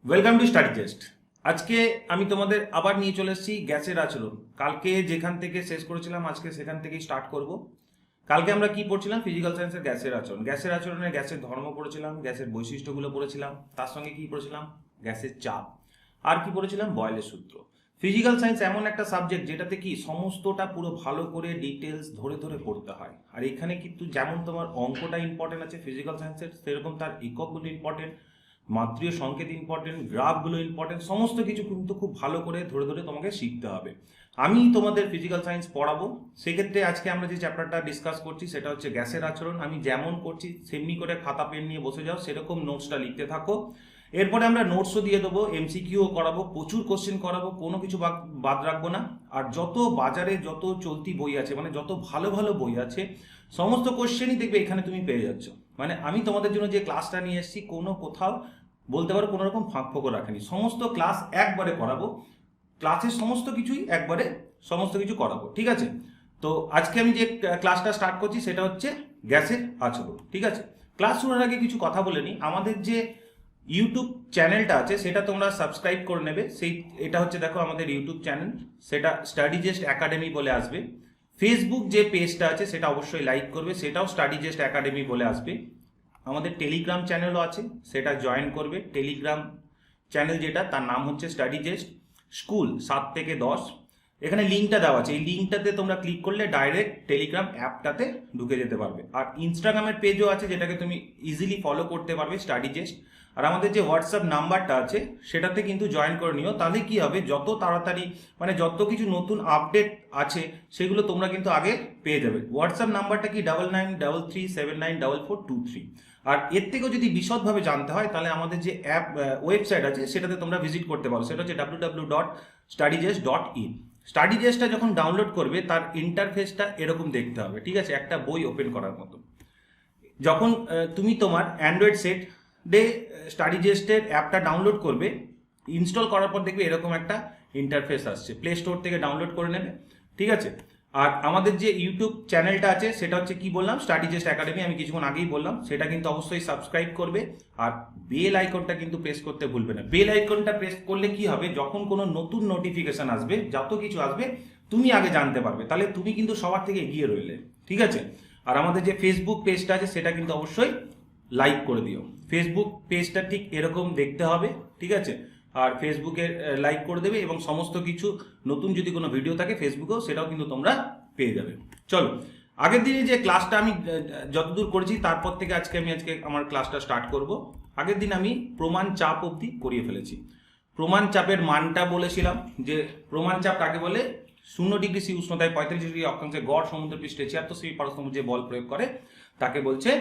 Welcome to study test. আজকে আমি তোমাদের আবার নিয়ে চলে এসেছি গ্যাসের আচরণ। কালকে যেখান থেকে শেষ করেছিলাম আজকে সেখান থেকেই স্টার্ট করব। কালকে আমরা কি পড়ছিলাম? ফিজিক্যাল সায়েন্সের গ্যাসের আচরণ। গ্যাসের আচরণে গ্যাসের ধর্ম পড়েছিলাম, গ্যাসের বৈশিষ্ট্যগুলো পড়েছিলাম, তার সঙ্গে কি পড়েছিলাম? গ্যাসের চাপ। আর কি পড়েছিলাম? বয়েলের সূত্র। ফিজিক্যাল সায়েন্স এমন একটা সাবজেক্ট যেটাতে কি সমস্তটা পুরো ভালো করে ডিটেলস ধরে ধরে পড়তে হয়। আর এখানে কিন্তু যেমন তোমার অঙ্কটা ইম্পর্টেন্ট আছে ফিজিক্যাল সায়েন্সের, সেরকম তার এককগুলো ইম্পর্টেন্ট, মাত্রীয় সংকেত ইম্পর্টেন্ট, গ্রাফগুলো ইম্পর্টেন্ট, সমস্ত কিছু কিন্তু খুব ভালো করে ধরে ধরে তোমাকে শিখতে হবে। আমি তোমাদের ফিজিক্যাল সায়েন্স পড়াবো। সেক্ষেত্রে আজকে আমরা যে চ্যাপ্টারটা ডিসকাস করছি সেটা হচ্ছে গ্যাসের আচরণ। আমি যেমন করছি সেমনি করে খাতা পেন নিয়ে বসে যাও, সেরকম নোটসটা লিখতে থাকো। এরপরে আমরা নোটসও দিয়ে দেবো, এমসিকিউও করাবো, প্রচুর কোশ্চেন করাবো, কোনো কিছু বাদ রাখবো না। আর যত বাজারে যত চলতি বই আছে, মানে যত ভালো ভালো বই আছে, সমস্ত কোশ্চেনই দেখবে এখানে তুমি পেয়ে যাচ্ছ। মানে আমি তোমাদের জন্য যে ক্লাসটা নিয়ে এসেছি কোনো কোথাও বলতে পারো কোনো রকম ফাঁক ফোকর রাখেনি, সমস্ত ক্লাস একবারে করাবো। ক্লাসের সমস্ত কিছুই একবারে সমস্ত কিছু করাবো, ঠিক আছে? তো আজকে আমি যে ক্লাসটা স্টার্ট করছি সেটা হচ্ছে গ্যাসের আচরণ, ঠিক আছে? ক্লাস শুরুর আগে কিছু কথা বলে নিই। আমাদের যে ইউটিউব চ্যানেলটা আছে সেটা তোমরা সাবস্ক্রাইব করে নেবে। এটা হচ্ছে দেখো আমাদের ইউটিউব চ্যানেল, সেটা স্টাডি জেস্ট একাডেমি বলে আসবে। ফেসবুক যে পেজটা আছে সেটা অবশ্যই লাইক করবে, সেটাও স্টাডি জেস্ট একাডেমি বলে আসবে। আমাদের টেলিগ্রাম চ্যানেলও আছে, সেটা জয়েন করবে। টেলিগ্রাম চ্যানেল যেটা, তার নাম হচ্ছে স্টাডি জেস্ট স্কুল 7 থেকে 10। এখানে লিঙ্কটা দেওয়া আছে, এই লিঙ্কটাতে তোমরা ক্লিক করলে ডাইরেক্ট টেলিগ্রাম অ্যাপটাতে ঢুকে যেতে পারবে। আর ইনস্টাগ্রামের পেজও আছে যেটাকে তুমি ইজিলি ফলো করতে পারবে, স্টাডি জেস্ট। আর আমাদের যে হোয়াটসঅ্যাপ নাম্বারটা আছে সেটাতে কিন্তু জয়েন করে নিও, তাহলে কি হবে যত তাড়াতাড়ি মানে যত কিছু নতুন আপডেট আছে সেগুলো তোমরা কিন্তু আগে পেয়ে যাবে। হোয়াটসঅ্যাপ নাম্বারটা কি 9933794423। আর এর থেকেও যদি বিশদভাবে জানতে হয় তাহলে আমাদের যে অ্যাপ ওয়েবসাইট আছে সেটাতে তোমরা ভিজিট করতে পারো, সেটা হচ্ছে www.studygest.in। স্টাডি জেস্টটা যখন ডাউনলোড করবে তার ইন্টারফেসটা এরকম দেখতে হবে, ঠিক আছে? একটা বই ওপেন করার মতো। যখন তুমি তোমার অ্যান্ড্রয়েড সেট ডে স্টাডি জেস্টের অ্যাপটা ডাউনলোড করবে, ইনস্টল করার পর দেখবে এরকম একটা ইন্টারফেস আসছে, প্লে স্টোর থেকে ডাউনলোড করে নেবে, ঠিক আছে? আর আমাদের যে ইউটিউব চ্যানেলটা আছে সেটা হচ্ছে কি বললাম, স্টাডি জেস্ট একাডেমি, আমি কিছুক্ষণ আগেই বললাম। সেটা কিন্তু অবশ্যই সাবস্ক্রাইব করবে। আর বেল আইকনটা কিন্তু প্রেস করতে ভুলবে না। বেল আইকনটা প্রেস করলে কি হবে, যখন কোনো নতুন নোটিফিকেশন আসবে, যত কিছু আসবে তুমি আগে জানতে পারবে, তাহলে তুমি কিন্তু সবার থেকে এগিয়ে রইলে, ঠিক আছে? আর আমাদের যে ফেসবুক পেজটা আছে সেটা কিন্তু অবশ্যই লাইক করে দিও। ফেসবুক পেজটা ঠিক এরকম দেখতে হবে, ঠিক আছে? আর ফেসবুকে লাইক করে দেবে এবং সমস্ত কিছু নতুন যদি কোনো ভিডিও থাকে ফেসবুকেও সেটাও কিন্তু তোমরা পেয়ে যাবে। চলো, আগের দিনে যে ক্লাসটা আমি যতদূর করেছি তারপর থেকে আজকে আমার ক্লাসটা স্টার্ট করব। আগের দিন আমি প্রমাণ চাপ অবধি করিয়ে ফেলেছি। প্রমাণ চাপের মানটা বলেছিলাম যে প্রমাণ চাপ কাকে বলে, 0 ডিগ্রি সি উষ্ণতায় 45 ডিগ্রি অক্ষাংশে গড় সমুদ্র পৃষ্ঠে 76 সেমি পারস্তম্ভ যে বল প্রয়োগ করে তাকে বলছে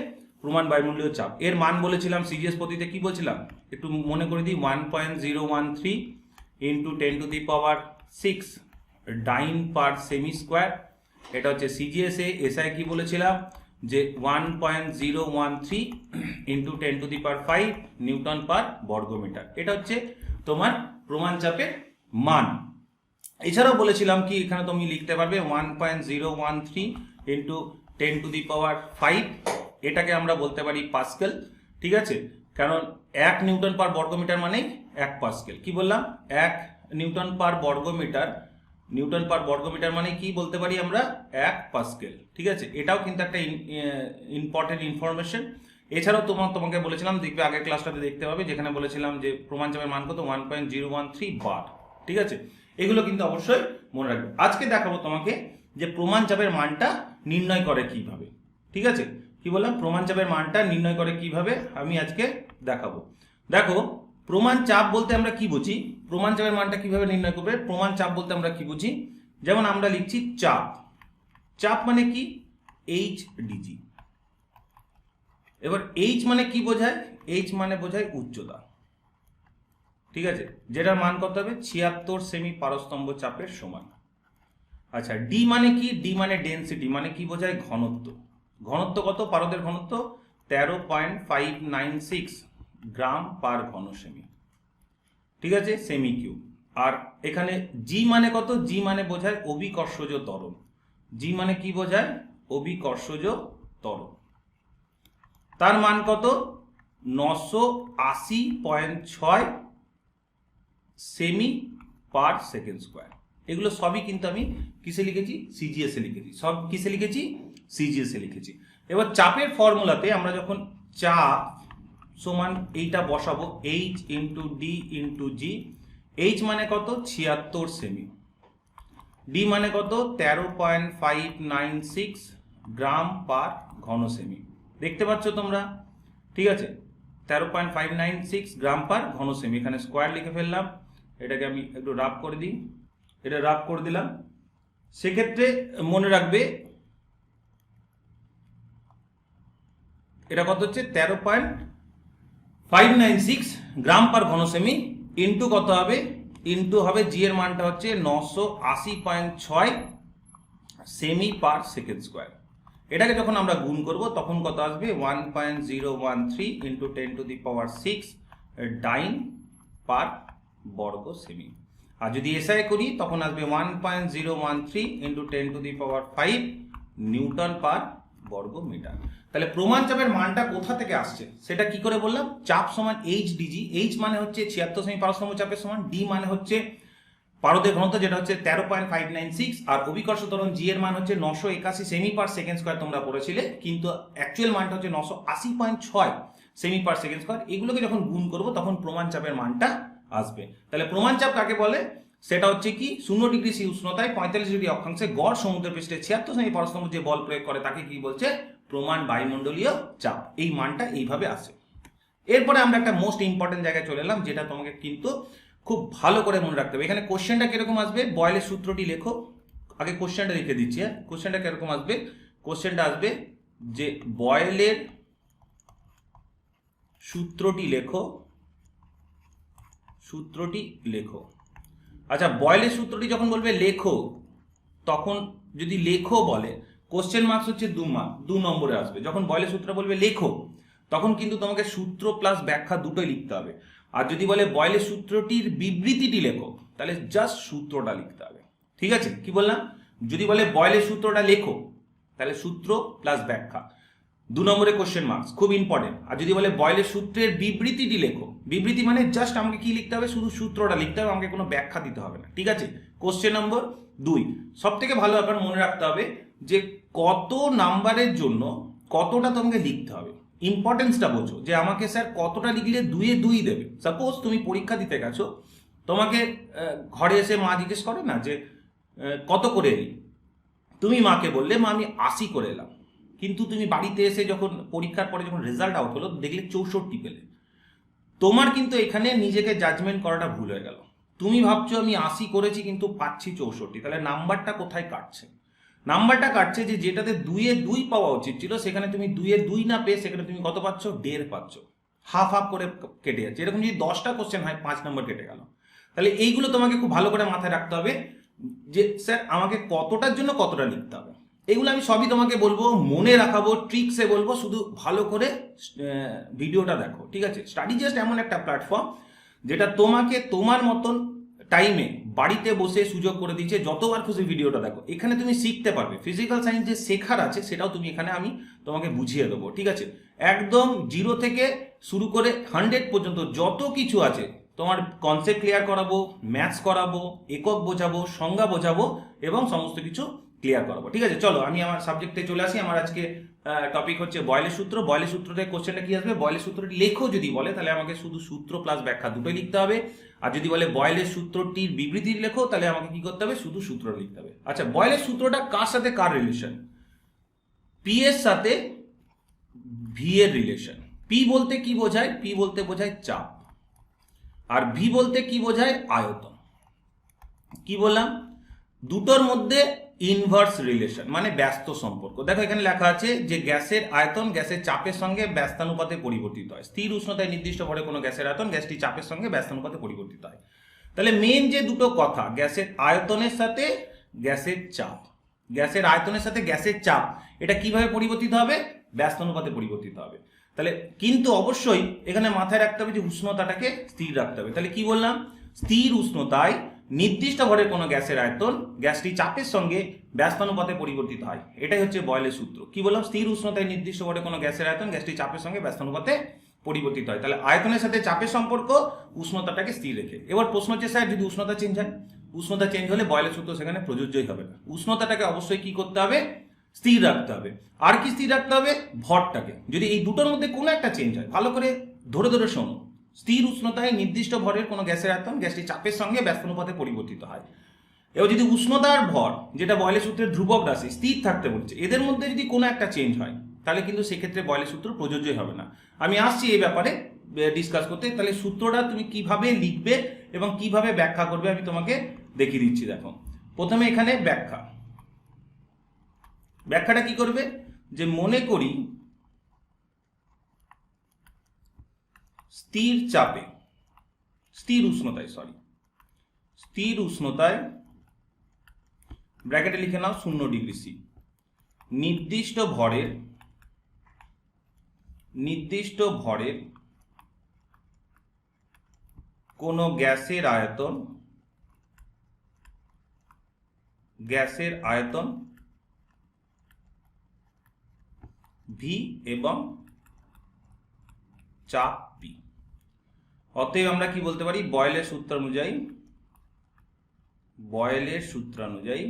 প্রমাণ বায়ুমণ্ডলীয় চাপ। এর মান বলেছিলাম সিজিএস পদ্ধতিতে, কি বলছিলাম একটু মনে করে দিই, 1.013 ইন্টু 10⁶ ডাইন পার সেমি স্কোয়ার। এটা হচ্ছে সিজিএস এ। এসআই কি বলেছিলাম যে 1.013 ইন্টু 10⁵ নিউটন পার বর্গমিটার। এটা হচ্ছে তোমার প্রমাণ চাপের মান। এছাড়াও বলেছিলাম কি এখানে তুমি লিখতে পারবে 1.013 ইন্টু 10⁵, এটাকে আমরা বলতে পারি পাস্কেল, ঠিক আছে? কারণ 1 নিউটন পার বর্গমিটার মানে 1 পাস্কেল। কি বললাম? 1 নিউটন পার বর্গমিটার, নিউটন পার বর্গমিটার মানে কি বলতে পারি আমরা? 1 পাস্কেল, ঠিক আছে? এটাও কিন্তু একটা ইম্পর্টেন্ট ইনফরমেশন। এছাড়াও তোমাকে বলেছিলাম, দেখবে আগের ক্লাসটাতে দেখতে পাবে, যেখানে বলেছিলাম যে প্রমাণ চাপের মান কত, 1.013 বার, ঠিক আছে? এগুলো কিন্তু অবশ্যই মনে রাখবে। আজকে দেখাবো তোমাকে যে প্রমাণ চাপের মানটা নির্ণয় করে কিভাবে, ঠিক আছে? কি বললাম? প্রমাণ চাপের মানটা নির্ণয় করে কিভাবে আমি আজকে দেখাবো। দেখো, প্রমাণ চাপ বলতে আমরা কি বুঝি, প্রমাণ চাপের মানটা কিভাবে নির্ণয় করবে, প্রমাণ চাপ বলতে আমরা কি বুঝি, যেমন আমরা লিখছি চাপ। চাপ মানে কি? H DG. এবার এইচ মানে কি বোঝায়? এইচ মানে বোঝায় উচ্চতা, ঠিক আছে? যেটার মান কত হবে? 76 সেমি পারস্তম্ভ চাপের সমান। আচ্ছা, ডি মানে কি? ডি মানে ডেনসিটি, মানে কি বোঝায়? ঘনত্ব। ঘনত্ব কত? পারদের ঘনত্ব 13.596 গ্রাম পার ঘন সেমি, ঠিক আছে? Semi cube. আর এখানে জি মানে কত? জি মানে বোঝায় অভিকর্ষজ ত্বরণ। জি মানে কি বোঝায়? অভিকর্ষজ ত্বরণ। তার মান কত? 980.6 সেমি পার সেকেন্ড স্কোয়ার। এগুলো সবই কিন্তু আমি কিসে লিখেছি? সিজিএস এ লিখেছি। সব কিসে লিখেছি? সিজিএস এ লিখেছি। এবার চাপের ফর্মুলাতে আমরা যখন চাপ সমান এইটা বসাবো, এইচ ইন্টু ডি ইন্টু জি। এইচ মানে কত? 76 সেমি। ডি মানে কত? 13.596 গ্রাম পার ঘন সেমি। দেখতে পাচ্ছ তোমরা? ঠিক আছে, 13.596 গ্রাম পার ঘন সেমি। এখানে স্কোয়ার লিখে ফেললাম। এটাকে আমি একটু রাফ করে দিই। এটা রাফ করে দিলাম। সেক্ষেত্রে মনে রাখবে এটা কত হচ্ছে? 13.596 গ্রাম পার ঘন সেমি ইন্টু কত হবে? ইন্টু হবে জি এর মানটা হচ্ছে 980.6 সেমি পার সেকেন্ড স্কোয়ার। এটাকে যখন আমরা গুণ করব তখন কত আসবে? 1.013 ইন্টু 10⁶ ডাইন পার বর্গ সেমি। আর যদি এসআই করি তখন আসবে 1.013 ইন্টু 10⁵ নিউটন পার বর্গ মিটার। তাহলে প্রমাণ চাপের মানটা কোথা থেকে আসছে সেটা কি করে বললাম? চাপ সমান এইচ ডিজি। এইচ মানে হচ্ছে 76 সেমি পারস্তম্ভ চাপের সমান, ডি মানে হচ্ছে পারদের ঘনত্ব যেটা হচ্ছে 13.596, আর অভিকর্ষ ত্বরণ জি এর মান হচ্ছে 981 সেমি পার সেকেন্ড স্কোয়ার তোমরা পড়েছিলে, কিন্তু অ্যাকচুয়াল মানটা হচ্ছে 980.6 সেমি পার সেকেন্ড স্কোয়ার। এগুলোকে যখন গুণ করব তখন প্রমাণ চাপের মানটা আসবে। তাহলে প্রমাণ চাপ কাকে বলে? সেটা হচ্ছে কি? 0 ডিগ্রি সি উষ্ণতায় 45 ডিগ্রি অক্ষাংশে গড় সমুদ্র পৃষ্ঠে 76 সেমি পারস্তম্ভ যে বল প্রয়োগ করে তাকে কি বলছে? প্রমাণ বায়ুমণ্ডলীয় চাপ। এই মানটা এইভাবে আসে। এরপরে আমরা একটা মোস্ট ইম্পর্টেন্ট জায়গায় চলে এলাম, যেটা তোমাকে কিন্তু খুব ভালো করে মনে রাখতে হবে। এখানে কোশ্চেনটা কিরকম আসবে? বয়েলের সূত্রটি লেখো। আগে কোশ্চেনটা লিখে দিচ্ছি। কোশ্চেনটা কিরকম আসবে? কোশ্চেনটা আসবে যে বয়েলের সূত্রটি লেখো, সূত্রটি লেখো। আচ্ছা, বয়েলের সূত্রটি যখন বলবে লেখো, তখন যদি লেখো বলে কোশ্চেন মার্কস হচ্ছে 2 মার্ক, 2 নম্বরে আসবে। যখন বয়েলের সূত্র বলবে লেখো তখন কিন্তু তোমাকে সূত্র প্লাস ব্যাখ্যা দুটোই লিখতে হবে। আর যদি বলে বয়েলের সূত্রটির বিবৃতিটি লেখো তাহলে জাস্ট সূত্রটা লিখতে হবে। ঠিক আছে? কি বললাম? যদি বলে বয়েলের সূত্রটা লেখো তাহলে সূত্র প্লাস ব্যাখ্যা, 2 নম্বরে কোশ্চেন মার্কস, খুব ইম্পর্টেন্ট। আর যদি বলে বয়েলের সূত্রের বিবৃতিটি লেখো, বিবৃতি মানে জাস্ট আমাকে কি লিখতে হবে? শুধু সূত্রটা লিখতে হবে, আমাকে কোনো ব্যাখ্যা দিতে হবে না। ঠিক আছে? কোশ্চেন নম্বর 2 সব থেকে ভালো ব্যাপার মনে রাখতে হবে যে কত নাম্বারের জন্য কতটা তোমাকে লিখতে হবে। ইম্পর্টেন্সটা বোঝো যে আমাকে স্যার কতটা লিখলে 2 এ 2 দেবে। সাপোজ তুমি পরীক্ষা দিতে গেছো, তোমাকে ঘরে এসে মা জিজ্ঞেস করে না যে কত করে এলি, তুমি মাকে বললে মা আমি 80 করে এলাম, কিন্তু তুমি বাড়িতে এসে যখন পরীক্ষার পরে যখন রেজাল্ট আউট হলো দেখলে 64 পেলে। তোমার কিন্তু এখানে নিজেকে জাজমেন্ট করাটা ভুল হয়ে গেল। তুমি ভাবছো আমি 80 করেছি কিন্তু পাচ্ছি 64, তাহলে নাম্বারটা কোথায় কাটছে? নাম্বারটা কাটছে যে যেটাতে 2 এ 2 পাওয়া উচিত ছিল সেখানে তুমি 2 এ 2 না পেয়ে সেখানে তুমি কত পাচ্ছ? 1.5 পাচ্ছ। হাফ হাফ করে কেটে যাচ্ছে। এরকম যদি 10টা কোশ্চেন হয় 5 নম্বর কেটে গেল। তাহলে এইগুলো তোমাকে খুব ভালো করে মাথায় রাখতে হবে যে স্যার আমাকে কতটার জন্য কতটা লিখতে হবে। এগুলো আমি সবই তোমাকে বলবো, মনে রাখাবো, ট্রিক্সে বলবো, শুধু ভালো করে ভিডিওটা দেখো। ঠিক আছে? স্টাডি জাস্ট এমন একটা প্ল্যাটফর্ম যেটা তোমাকে তোমার মতন টাইমে বাড়িতে বসে সুযোগ করে দিচ্ছে যতবার খুশি ভিডিওটা দেখো। এখানে তুমি শিখতে পারবে। ফিজিক্যাল সায়েন্স যে শেখার আছে সেটাও তুমি এখানে আমি তোমাকে বুঝিয়ে দেবো। ঠিক আছে? একদম 0 থেকে শুরু করে 100 পর্যন্ত যত কিছু আছে তোমার কনসেপ্ট ক্লিয়ার করাবো, ম্যাথস করাবো, একক বোঝাবো, সংজ্ঞা বোঝাবো এবং সমস্ত কিছু ক্লিয়ার করাবো। ঠিক আছে? চলো আমি আমার সাবজেক্টে চলে আসি। আমার আজকে টপিক হচ্ছে বয়েলের সূত্র। বয়েলের সূত্রতে কোশ্চেনটা কি আসবে? বয়েলের সূত্রটি লেখো যদি বলে তাহলে আমাকে শুধু সূত্র প্লাস ব্যাখ্যা দুটোই লিখতে হবে। আর যদি বলে বয়েলের সূত্রটির বিবৃতি লেখো তাহলে আমাকে কি করতে হবে? শুধু সূত্র লিখতে হবে। আচ্ছা, বয়েলের সূত্রটা কার সাথে কার রিলেশন? পি এর সাথে ভি এর রিলেশন। পি বলতে কি বোঝায়? পি বলতে বোঝায় চাপ, আর ভি বলতে কি বোঝায়? আয়তন। কি বললাম? দুটোর মধ্যে ইনভার্স রিলেশন মানে ব্যস্ত সম্পর্ক। দেখো এখানে লেখা আছে যে গ্যাসের আয়তন গ্যাসের চাপের সঙ্গে ব্যস্তানুপাতে পরিবর্তিত হয়। স্থির উষ্ণতায় নির্দিষ্ট ভরে কোনো গ্যাসের আয়তন গ্যাসটি চাপের সঙ্গে ব্যস্তানুপাতে পরিবর্তিত হয়। তাহলে মেন যে দুটো কথা, গ্যাসের আয়তনের সাথে গ্যাসের চাপ, গ্যাসের আয়তনের সাথে গ্যাসের চাপ, এটা কিভাবে পরিবর্তিত হবে? ব্যস্তানুপাতে পরিবর্তিত হবে। তাহলে কিন্তু অবশ্যই এখানে মাথায় রাখতে হবে যে উষ্ণতাটাকে স্থির রাখতে হবে। তাহলে কি বললাম? স্থির উষ্ণতায় নির্দিষ্ট ভরের কোনো গ্যাসের আয়তন গ্যাসটি চাপের সঙ্গে ব্যস্তানুপাতে পরিবর্তিত হয়। এটাই হচ্ছে বয়েলের সূত্র। কি বললাম? স্থির উষ্ণতায় নির্দিষ্ট ভরে কোনো গ্যাসের আয়তন গ্যাসটি চাপের সঙ্গে ব্যস্তানুপাতে পরিবর্তিত হয়। তাহলে আয়তনের সাথে চাপের সম্পর্ক উষ্ণতাটাকে স্থির রেখে। এবার প্রশ্ন হচ্ছে স্যার যদি উষ্ণতা চেঞ্জ হয়, উষ্ণতা চেঞ্জ হলে বয়লের সূত্র সেখানে প্রযোজ্যই হবে না। উষ্ণতাটাকে অবশ্যই কি করতে হবে, স্থির রাখতে হবে। আর কি স্থির রাখতে হবে, ভরটাকে। যদি এই দুটোর মধ্যে কোনো একটা চেঞ্জ হয়, ভালো করে ধরে ধরে শোনো, স্থির উষ্ণতায় নির্দিষ্ট ভরের কোনো গ্যাসের আয়তন গ্যাসটি চাপের সঙ্গে ব্যস্তানুপাতে পরিবর্তিত হয়। এবার যদি উষ্ণতা আর ভর, যেটা বয়লের সূত্রের ধ্রুবক রাশি, স্থির থাকতে বলছে, এদের মধ্যে যদি কোনো একটা চেঞ্জ হয় তাহলে কিন্তু সেক্ষেত্রে বয়লের সূত্র প্রযোজ্যই হবে না। আমি আসছি এই ব্যাপারে ডিসকাস করতে। তাহলে সূত্রটা তুমি কিভাবে লিখবে এবং কিভাবে ব্যাখ্যা করবে আমি তোমাকে দেখিয়ে দিচ্ছি। দেখো, প্রথমে এখানে ব্যাখ্যাটা কি করবে, যে মনে করি স্থির চাপে, স্থির উষ্ণতায় ব্র্যাকেটে লিখে নাও 0 ডিগ্রি সি, নির্দিষ্ট ভরের কোন গ্যাসের আয়তন ভি এবং চাপ পি। অতএব আমরা কি বলতে পারি, বয়লের সূত্র অনুযায়ী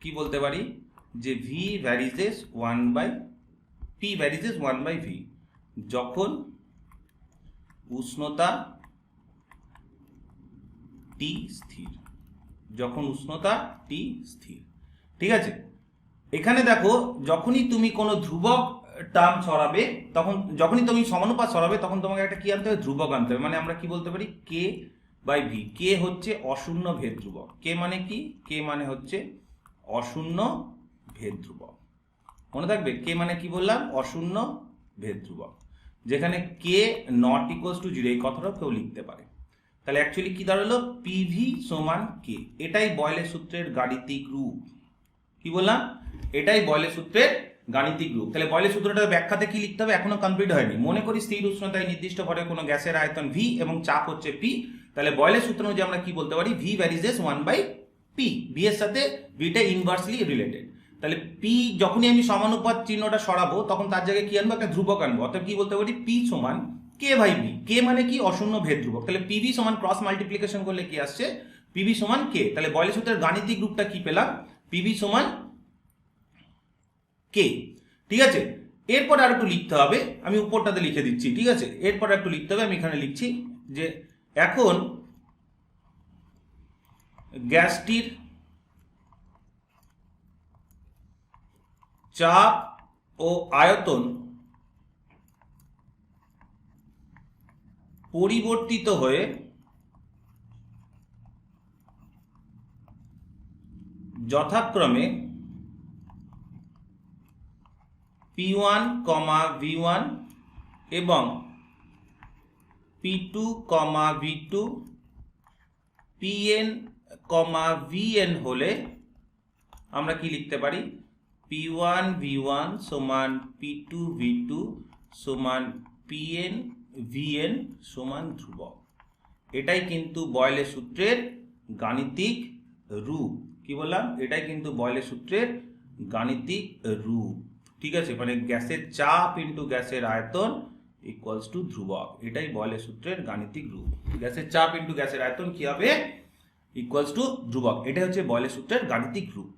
কি বলতে পারি, যে ভি ভ্যারিজেস 1/v, যখন উষ্ণতা টি স্থির, ঠিক আছে। এখানে দেখো, যখনই তুমি কোনো ধ্রুবক টার্ম ছড়াবে, যখনই তুমি সমানুপাত ছড়াবে, তখন তোমাকে একটা কি আনতে হবে, ধ্রুবক আনতে হবে। মানে আমরা কি বলতে পারি, কে বাই ভি। কে হচ্ছে অশূন্য ভেদ ধ্রুবক। কে মানে কি, কে মানে হচ্ছে অশূন্য ভেদ ধ্রুবক। মনে থাকবে, কে মানে কি বললাম, অশূন্য ভেদ ধ্রুবক। যেখানে কে নট ইকুয়ালস টু 0, এই কথাটাও কেউ লিখতে পারে। তাহলে অ্যাকচুয়ালি কি দাঁড়ালো, পিভি সমান কে। এটাই বয়লের সূত্রের গাণিতিক রূপ। কি বললাম, এটাই বয়লের সূত্রের গাণিতিক রূপ। তাহলে বয়লের সূত্রটা ব্যাখ্যাতে কি লিখতে হবে, এখনো কমপ্লিট হয়নি। মনে করি স্থির উষ্ণতায় নির্দিষ্ট ভরে কোনো গ্যাসের আয়তন ভি এবং চাপ হচ্ছে পি। তাহলে বয়লের সূত্র অনুযায়ী আমরা কি বলতে পারি, ভি ভ্যারিজেস 1/p। ভি এর সাথে ভিটা ইনভার্সলি রিলেটেড। তাহলে পি যখনই আমি সমানুপাত চিহ্নটা সরাবো, তখন তার জায়গায় কি আনবো, একটা ধ্রুবক আনবো। অর্থাৎ কি বলতে পারি, পি সমান কে বাই ভি। কে মানে কি, অশূন্য ভেদ ধ্রুবক। তাহলে পিভি সমান ক্রস মাল্টিপ্লিকেশন করলে কি আসছে, পিভি সমান কে। তাহলে বয়লের সূত্রের গাণিতিক রূপটা কি পেলাম, পিভি সমান কে। ঠিক আছে, এরপর আর একটু লিখতে হবে, আমি উপরটাতে লিখে দিচ্ছি। ঠিক আছে, এরপর একটু লিখতে হবে, আমি এখানে লিখছি যে এখন গ্যাসটির চাপ ও আয়তন পরিবর্তিত হয়ে যথাক্রমে P1, V1 এবং P2, V2, Pn, Vn হলে আমরা কি লিখতে পারি, P1 V1 সমান P2 V2 সমান Pn Vn সমান ধ্রুবক। এটাই কিন্তু বয়লের সূত্রের গাণিতিক রূপ। কি বললাম, এটাই কিন্তু বয়লের সূত্রের গাণিতিক রূপ। ঠিক আছে, মানে গ্যাসের চাপ ইন্টু গ্যাসের আয়তন ইকুয়ালস টু ধ্রুবক। এটাই বয়লের সূত্রের গাণিতিক রূপ। গ্যাসের চাপ ইন্টু গ্যাসের আয়তন কি হবে, ইকুয়ালস টু ধ্রুবক। এটাই হচ্ছে বয়লের সূত্রের গাণিতিক রূপ।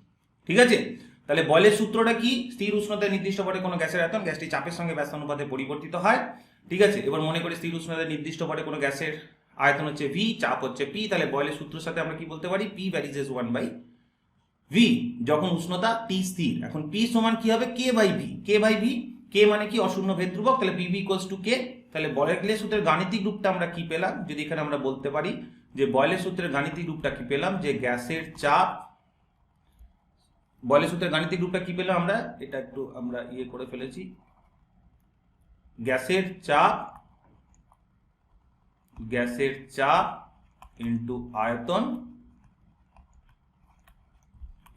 ঠিক আছে, তাহলে বয়লের সূত্রটা কি, স্থির উষ্ণতায় নির্দিষ্ট ভরে কোনো গ্যাসের আয়তন গ্যাসটি চাপের সঙ্গে ব্যস্তানুপাতে পরিবর্তিত হয়। ঠিক আছে, এবার মনে করি স্থির উষ্ণতায় নির্দিষ্ট ভরে কোনো গ্যাসের আয়তন হচ্ছে ভি, চাপ হচ্ছে পি। তাহলে বয়লের সূত্রের সাথে আমরা কি বলতে পারি, পি ভ্যারিজেস 1/v যখন উষ্ণতা টি স্থির। এখন পি সমান কি হবে, কে বাই ভি। কে মানে কি, অশূন্য ভেদ ধ্রুবক। তাহলে পিভি ইকুয়ালস টু কে। তাহলে বয়লের সূত্রের গাণিতিক রূপটা আমরা কি পেলাম, যদি এখানে আমরা বলতে পারি যে বয়লের সূত্রের গাণিতিক রূপটা কি পেলাম, যে গ্যাসের চাপ, বয়লের সূত্রের গাণিতিক রূপটা কি পেলাম আমরা, এটা একটু আমরা করে ফেলেছি। গ্যাসের চাপ ইন্টু আয়তন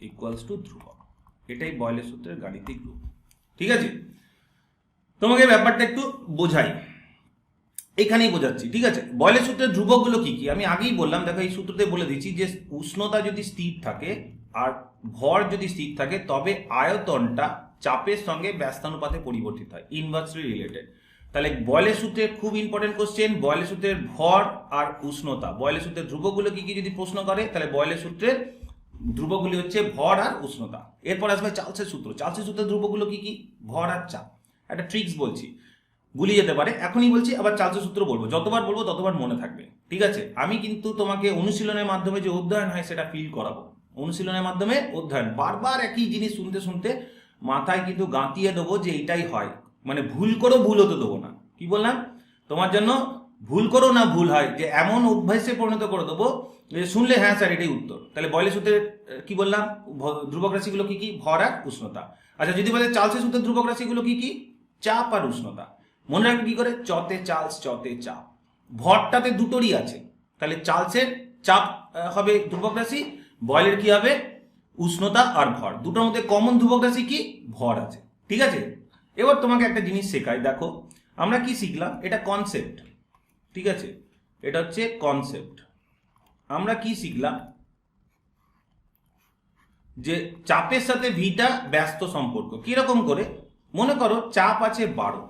ইকুয়ালস টু ধ্রুবক। এটাই বয়লের সূত্রের গাণিতিক রূপ। ঠিক আছে, তোমাকে ব্যাপারটা একটু বোঝাই, এখানেই বোঝাচ্ছি। ঠিক আছে, বয়লের সূত্রের ধ্রুবকগুলো কি কি আমি আগেই বললাম। দেখো, এই সূত্রতে বলে দিচ্ছি যে উষ্ণতা যদি স্থির থাকে আর ভর যদি স্থির থাকে, তবে আয়তনটা চাপের সঙ্গে ব্যস্তানুপাতে পরিবর্তিত হয়, ইনভার্সলি রিলেটেড। তাহলে বয়লের সূত্রের খুব ইম্পর্টেন্ট কোশ্চেন, বয়লের সূত্রের ভর আর উষ্ণতা। বয়লের সূত্রের ধ্রুবকগুলো কি কি যদি প্রশ্ন করে, তাহলে বয়লের সূত্রের ধ্রুবকগুলি হচ্ছে ভর আর উষ্ণতা। এরপর আসবে চার্লসের সূত্র। চার্লসের সূত্রের ধ্রুবকগুলো কি কি, ভর আর চাপ। একটা ট্রিক্স বলছি, গুলিয়ে যেতে পারে, এখনই বলছি, আবার চার্লসের সূত্র বলবো, যতবার বলবো ততবার মনে থাকবে, ঠিক আছে? আমি কিন্তু তোমাকে অনুশীলনের মাধ্যমে যে অধ্যয়ন হয় সেটা ফিল করাবো। অনুশীলনের মাধ্যমে অধ্যয়ন, বারবার একই জিনিস শুনতে শুনতে মাথায় কিন্তু গাঁতিয়ে দেবো যে এইটাই হয়, মানে ভুল করো, ভুল হতে দেবো না। কি বললাম তোমার জন্য, ভুল করো না ভুল হয়, যে এমন অভ্যাসে পরিণত করে দেবো যে শুনলে হ্যাঁ স্যার এটাই উত্তর। তাহলে বয়লের সূত্রে কি বললাম, ধ্রুবক রাশিগুলো কি কি, ভর আর উষ্ণতা। আচ্ছা যদি বলে চার্লসের সূত্রের ধ্রুবক রাশিগুলো কি কি, চাপ আর উষ্ণতা। মনে রাখবে কি করে, চতে চার্লস, চতে চাপ। ভরটাতে দুটোরই আছে, তাহলে চার্লসের চাপ হবে ধ্রুবক রাশি, বয়লের কি হবে উষ্ণতা আর ভর। দুটোর মধ্যে কমন ধ্রুবক রাশি কি, ভর আছে, ঠিক আছে? এবার তোমাকে একটা জিনিস শেখাই, দেখো আমরা কি শিখলাম, এটা কনসেপ্ট, ঠিক আছে? এটা হচ্ছে কনসেপ্ট। আমরা কি শিখলাম, যে চাপের সাথে ভিটা ব্যস্ত সম্পর্ক। কিরকম করে, মনে করো চাপ আছে 12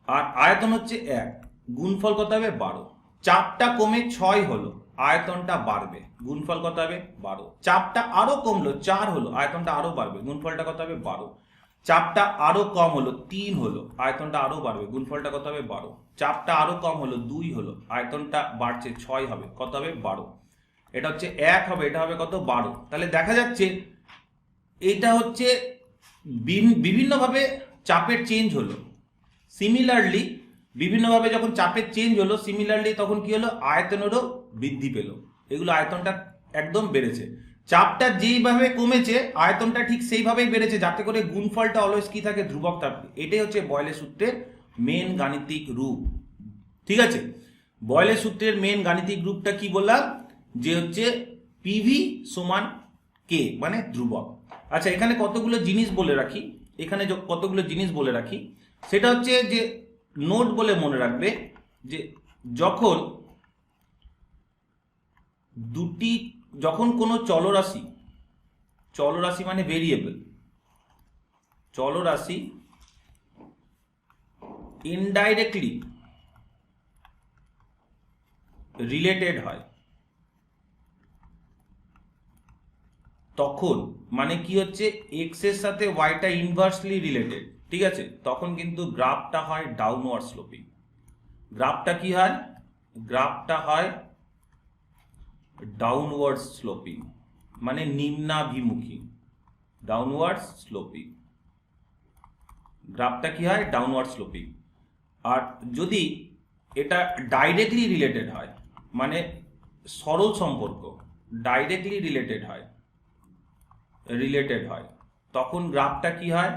আর আয়তন হচ্ছে 1, গুণফল কত হবে 12। চাপটা কমে 6 হলো, আয়তনটা বাড়বে, গুণফল কত হবে 12। চাপটা আরো কমলো 4 হলো, আয়তনটা আরো বাড়বে, গুণফলটা কত হবে 12। চাপটা আরো কম হলো 3 হলো, আয়তনটা আরো বাড়বে, গুণফলটা কত হবে 12। চাপটা আরো কম হলো 2 হলো, আয়তনটা বাড়ছে 6 হবে, কত হবে 12। এটা হচ্ছে 1 হবে, এটা হবে কত 12। তাহলে দেখা যাচ্ছে এটা হচ্ছে বিভিন্নভাবে চাপের চেঞ্জ হলো। সিমিলারলি বিভিন্নভাবে যখন চাপের চেঞ্জ হলো, সিমিলারলি তখন কি হলো, আয়তনেরও বৃদ্ধি পেল। এগুলো আয়তনটা একদম বেড়েছে। চাপটা যেইভাবে কমেছে আয়তনটা ঠিক সেইভাবেই বেড়েছে, যাতে করে গুণফলটা অলওয়েজ কি থাকে, ধ্রুবক থাকে। এটাই হচ্ছে বয়লের সূত্রের মেন গাণিতিক রূপ, ঠিক আছে? বয়লের সূত্রের মেন গাণিতিক রূপটা কি বললাম, যে হচ্ছে পিভি সমান কে, মানে ধ্রুবক। আচ্ছা এখানে কতগুলো জিনিস বলে রাখি, এখানে কতগুলো জিনিস বলে রাখি, সেটা হচ্ছে যে নোট বলে মনে রাখবে, যে যখন কোনো চলরাশি মানে ভেরিয়েবল, চলরাশি ইনডাইরেক্টলি রিলেটেড হয়, তখন মানে কি হচ্ছে, এক্স এর সাথে ওয়াইটা ইনভার্সলি রিলেটেড, ঠিক আছে? তখন কিন্তু গ্রাফটা হয় ডাউনওয়ার্ড স্লোপিং। গ্রাফটা কি হয়, গ্রাফটা হয় ডাউনওয়ার্ড স্লোপিং, মানে নিম্নাভিমুখী, ডাউনওয়ার্ড স্লোপিং। গ্রাফটা কি হয়, ডাউনওয়ার্ড স্লোপিং। আর যদি এটা ডাইরেক্টলি রিলেটেড হয়, মানে সরল সম্পর্ক, ডাইরেক্টলি রিলেটেড হয়, তখন গ্রাফটা কি হয়,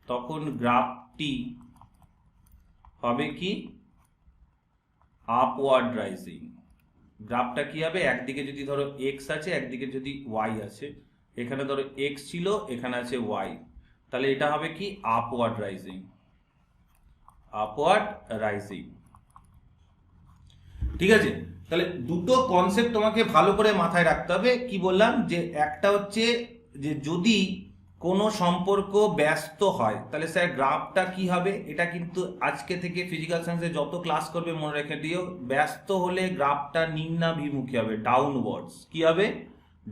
তখন গ্রাফটি হবে কি, আপওয়ার্ড রাইজিং। গ্রাফটা কি হবে, একদিকে যদি ধরো এক্স আছে, একদিকে যদি ওয়াই আছে, এখানে ধরো এক্স ছিল, এখানে আছে ওয়াই, তাহলে এটা হবে কি, আপওয়ার্ড রাইজিং, আপওয়ার্ড রাইজিং, ঠিক আছে? তাহলে দুটো কনসেপ্ট তোমাকে ভালো করে মাথায় রাখতে হবে। কি বললাম, যে একটা হচ্ছে যে যদি কোনো সম্পর্ক ব্যস্ত হয়, তাহলে স্যার গ্রাফটা কি হবে, এটা কিন্তু আজকে থেকে ফিজিক্যাল সায়েন্সে যত ক্লাস করবে মনে রেখে দিও, ব্যস্ত হলে গ্রাফটা নিম্নাভিমুখী হবে, ডাউনওয়ার্ডস। কি হবে,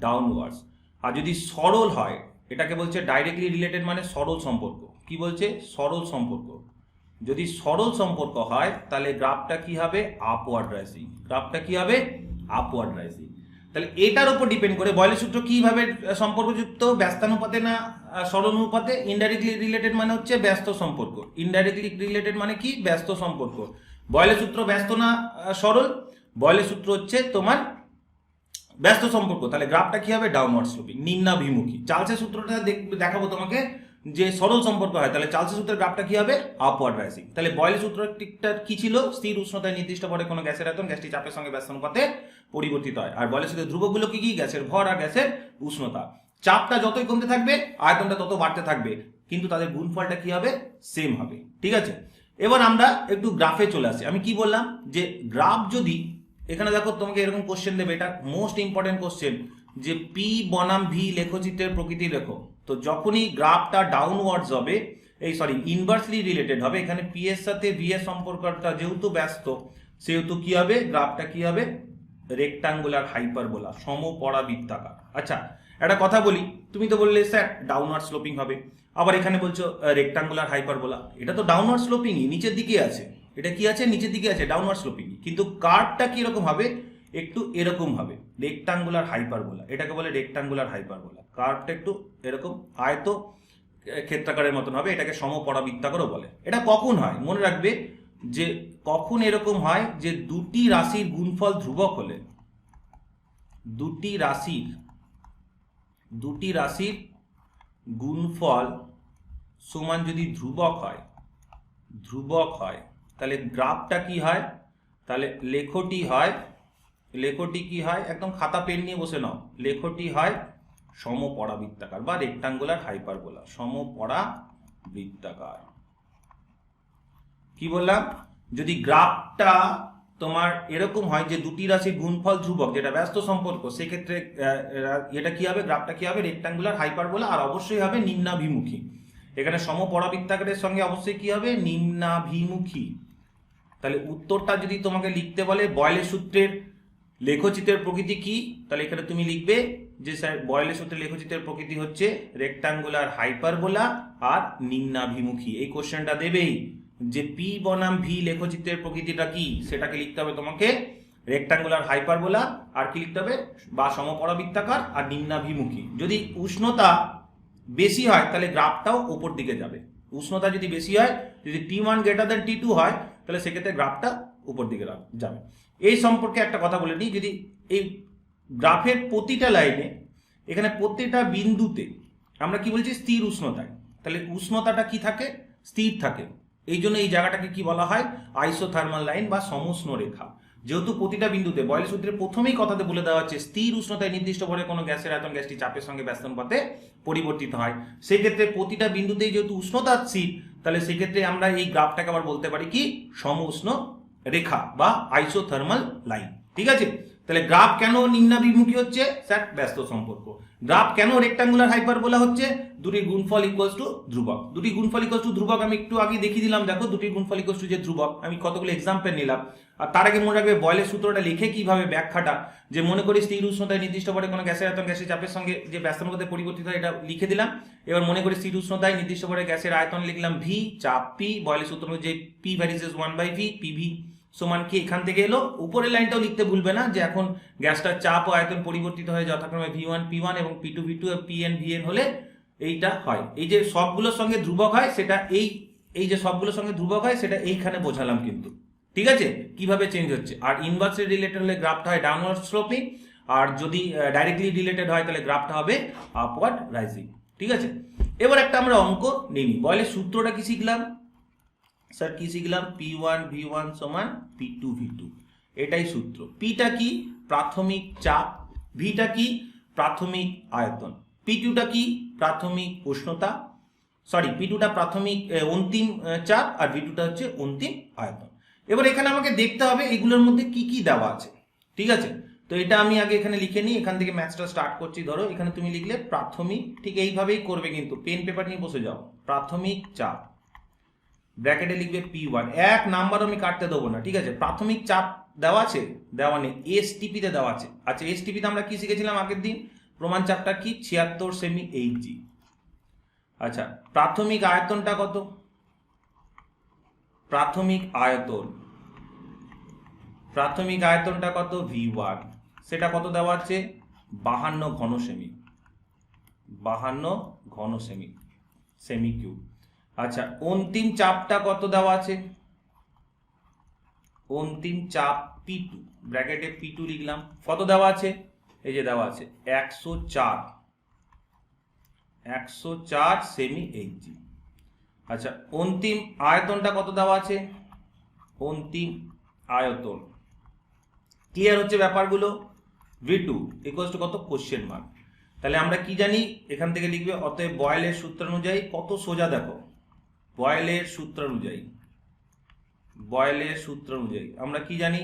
ডাউনওয়ার্ডস। আর যদি সরল হয়, এটাকে বলছে ডাইরেক্টলি রিলেটেড, মানে সরল সম্পর্ক। কি বলছে, সরল সম্পর্ক। যদি সরল সম্পর্ক হয় তাহলে গ্রাফটা কি হবে, আপওয়ার্ড রাইজিং। গ্রাফটা কি হবে, আপওয়ার্ড রাইজিং। তাহলে এটার উপর ডিপেন্ড করে বয়লের সূত্র কিভাবে সম্পর্কযুক্ত, ব্যস্তানুপাতে না সরল অনুপাতে। ইনডাইরেক্টলি রিলেটেড মানে হচ্ছে ব্যস্ত সম্পর্ক, ইনডাইরেক্টলি রিলেটেড মানে কি, ব্যস্ত সম্পর্ক। বয়লের সূত্র ব্যস্ত না সরল, বয়লের সূত্র হচ্ছে তোমার ব্যস্ত সম্পর্ক। তাহলে গ্রাফটা কি হবে, ডাউনওয়ার্ড স্লোপিং, নিম্নাভিমুখী। চার্লসের সূত্রটা দেখাবো তোমাকে, যে সরল সম্পর্ক হয় তাহলে চার্লসের সূত্রের গ্রাফটা কি হবে, আপওয়ার্ড রাইজিং। তাহলে বয়লের সূত্রটা কি ছিল, স্থির উষ্ণতায় নির্দিষ্ট ভরে কোনো গ্যাসের আয়তন গ্যাসটি চাপের সঙ্গে ব্যস্তানুপাতে পরিবর্তিত হয়। আর বয়লের সূত্রের ধ্রুবকগুলো কি কি, গ্যাসের ভর আর গ্যাসের উষ্ণতা। চাপটা যতই কমতে থাকবে আয়তনটা তত বাড়তে থাকবে, কিন্তু তাদের গুণফলটা কি হবে, সেম হবে, ঠিক আছে? এবার আমরা একটু গ্রাফে চলে আসি। আমি কি বললাম, যে গ্রাফ যদি, এখানে দেখো তোমাকে এরকম কোশ্চেন দেবে, এটা মোস্ট ইম্পর্টেন্ট কোশ্চেন, যে পি বনাম ভি লেখচিত্রের প্রকৃতি লেখো, তো যখনই গ্রাফটা ডাউনওয়ার্ডস হবে, ইনভার্সলি রিলেটেড হবে, এখানে পি এর সাথে ভি এর সম্পর্কটা যেহেতু ব্যস্ত, সেহেতু কি হবে, গ্রাফটা কি হবে, রেক্টাঙ্গুলার হাইপারবোলা, সমপরাবৃত্তাকার। আচ্ছা, একটা কথা বলি, তুমি তো বললে স্যার ডাউনওয়ার্ড স্লোপিং হবে, আবার এখানে বলছো রেক্টাঙ্গুলার হাইপারবোলা, এটা তো ডাউনওয়ার্ড স্লোপিংই, নিচের দিকে আছে, এটা কি আছে, নিচের দিকে আছে, ডাউনওয়ার্ড স্লোপিং, কিন্তু কার্ভটা কি রকম হবে, একটু এরকম হবে, রেক্টাঙ্গুলার হাইপারবোলা, এটাকে বলে রেক্টাঙ্গুলার হাইপারবোলা। কার্ভটা একটু এরকম আয়ত ক্ষেত্রাকারের মতন হবে, এটাকে সমপরাবৃত্তাকারও বলে। এটা কখন হয় মনে রাখবে, যে কখন এরকম হয়, যে দুটি রাশির গুণফল ধ্রুবক হলে, দুটি রাশির গুণফল সমান যদি ধ্রুবক হয়, তাহলে গ্রাফটা কি হয়, তাহলে লেখটি কি হয়, একদম খাতা পেন নিয়ে বসে নাও, লেখটি হয় সমপরাবৃত্তাকার বা রেক্টাঙ্গুলার হাইপারবোলা, সমপরাবৃত্তাকার। কি বললাম, যদি গ্রাফটা তোমার এরকম হয় যে দুটি রাশির গুণফল ধ্রুবক, যেটা ব্যস্ত সম্পর্ক, সেক্ষেত্রে এটা কি হবে, গ্রাফটা কি হবে, রেক্টাঙ্গুলার হাইপারবোলা, আর অবশ্যই হবে নিম্নাভিমুখী। এখানে সমপরাবৃত্তাকারের সঙ্গে অবশ্যই কি হবে, নিম্নাভিমুখী। তাহলে উত্তরটা যদি তোমাকে লিখতে বলে বয়েলের সূত্রের লেখচিত্রের প্রকৃতি কি, তাহলে এখানে তুমি লিখবে যে স্যার বয়েলের সূত্রের লেখচিত্রের প্রকৃতি হচ্ছে রেক্টাঙ্গুলার হাইপারবোলা আর নিম্নাভিমুখী। এই কোশ্চেনটা দেবেই যে পি বনাম ভি লেখচিত্রের প্রকৃতিটা কি, সেটাকে লিখতে হবে তোমাকে রেক্টাঙ্গুলার হাইপারবোলা, আর কি লিখতে হবে, বা সমপরাবৃত্তাকার আর নিম্নাভিমুখী। যদি উষ্ণতা বেশি হয় তাহলে গ্রাফটাও উপর দিকে যাবে, উষ্ণতা যদি বেশি হয়, যদি T1 গ্রেটার দেন T2 হয়, তাহলে সেক্ষেত্রে গ্রাফটা উপর দিকে যাবে। এই সম্পর্কে একটা কথা বলে নিই, যদি এই গ্রাফের প্রতিটা লাইনে, এখানে প্রত্যেকটা বিন্দুতে আমরা কি বলছি, স্থির উষ্ণতায়, তাহলে উষ্ণতাটা কি থাকে, স্থির থাকে, এই জন্য এই জায়গাটাকে কি বলা হয়, আইসোথার্মাল লাইন বা সমউষ্ণ রেখা। যেহেতু প্রতিটা বিন্দুতে বয়েলের সূত্রে প্রথমেই কথাতে বলে দেওয়া হচ্ছে স্থির উষ্ণতায় নির্দিষ্ট ভরে কোনো গ্যাসের আয়তন গ্যাসটি চাপের সঙ্গে ব্যস্ত অনুপাতে পরিবর্তিত হয়, সেক্ষেত্রে প্রতিটা বিন্দুতেই যেহেতু উষ্ণতা স্থির, তাহলে সেক্ষেত্রে আমরা এই গ্রাফটাকে আবার বলতে পারি কি, সমউষ্ণ রেখা বা আইসোথার্মাল লাইন। ঠিক আছে, তাহলে গ্রাফ কেন নিম্নাভিমুখী হচ্ছে, স্যার ব্যস্ত সম্পর্ক। গ্রাফ কেন রেক্টাঙ্গুলার হাইপারবোলা হচ্ছে, দুটির গুণফল ইকুয়ালস টু ধ্রুবক। দুটি গুণফল ইকুয়ালস টু ধ্রুবক আমি একটু আগে দেখিয়ে দিলাম, দেখো দুটির গুণফল ইকুয়ালস টু যে ধ্রুবক, আমি কতগুলো এক্সাম্পল নিলাম। আর তার আগে মনে রাখবে বয়েলের সূত্রটা লিখে কিভাবে ব্যাখ্যাটা, যে মনে করি স্থির উষ্ণতায় নির্দিষ্ট ভরে কোনো গ্যাসের আয়তন গ্যাসের চাপের সঙ্গে যে ব্যস্ত অনুপাতে পরিবর্তিত হয়, এটা লিখে দিলাম। এবার মনে করি স্থির উষ্ণতায় নির্দিষ্ট ভরে গ্যাসের আয়তন লিখলাম ভি, চাপ পি, বয়েলের সূত্র অনুযায়ী পি ভ্যারিজেস 1/v, পিভি সমান কি এখান থেকে এলো। উপরের লাইনটাও লিখতে ভুলবে না, যে এখন গ্যাসটার চাপ ও আয়তন পরিবর্তিত হয়ে যথাক্রমে V1 P1 এবং P2 V2 PN VN হলে এইটা হয়। এই যে সবগুলোর সঙ্গে ধ্রুবক হয়, সেটা এই যে সবগুলোর সঙ্গে ধ্রুবক হয়, সেটা এইখানে বোঝালাম কিন্তু। ঠিক আছে, কিভাবে চেঞ্জ হচ্ছে। আর ইনভার্সলি রিলেটেড হলে গ্রাফটা হয় ডাউনওয়ার্ড স্লোপিং, আর যদি ডাইরেক্টলি রিলেটেড হয় তাহলে গ্রাফটা হবে আপওয়ার্ড রাইজিং। ঠিক আছে, এবার একটা আমরা অঙ্ক নিই। বয়েলের সূত্রটা কি শিখলাম, স্যার কি শিখলাম, P1 V1 সমান P2 V2, এটাই সূত্র। পিটা কি, প্রাথমিক চাপ, ভিটা কি, প্রাথমিক আয়তন, P2টা কি, প্রাথমিক উষ্ণতা, P2টা প্রাথমিক অন্তিম চাপ, আর V2টা হচ্ছে অন্তিম আয়তন। এবার এখানে আমাকে দেখতে হবে এগুলোর মধ্যে কি কি দেওয়া আছে। ঠিক আছে, তো এটা আমি আগে এখানে লিখে নিই, এখান থেকে ম্যাথসটা স্টার্ট করছি। ধরো এখানে তুমি লিখলে প্রাথমিক, ঠিক এইভাবেই করবে কিন্তু, পেন পেপার নিয়ে বসে যাও, প্রাথমিক চাপ, ব্র্যাকেটে লিখবে P1, এক নাম্বার আমি কাটতে দেবো না। ঠিক আছে, প্রাথমিক চাপ দেওয়া আছে, দেওয়া নেই, এসটিপিতে দেওয়া আছে। আচ্ছা, এসটিপিতে আমরা কি শিখেছিলাম আগের দিন, প্রমাণ চাপটা কি, 76 সেমি Hg। আচ্ছা, প্রাথমিক আয়তনটা কত, প্রাথমিক আয়তনটা কত, V1, সেটা কত দেওয়া আছে, 52 ঘন সেমি, 52 ঘন সেমি কিউব। আচ্ছা, অন্তিম চাপটা কত দেওয়া আছে, অন্তিম চাপ P2, ব্র্যাকেটে P2 লিখলাম, কত দেওয়া আছে, এই যে দেওয়া আছে 104 সেমি Hg। আচ্ছা, অন্তিম আয়তনটা কত দেওয়া আছে, অন্তিম আয়তন, ক্লিয়ার হচ্ছে ব্যাপারগুলো, V2 ইকুয়ালস টু কত, কোশ্চেন মার্ক। তাহলে আমরা কি জানি, এখান থেকে লিখবে অতএব বয়েলের সূত্র অনুযায়ী, কত সোজা দেখো, বয়েলের সূত্র অনুযায়ী আমরা কি জানি,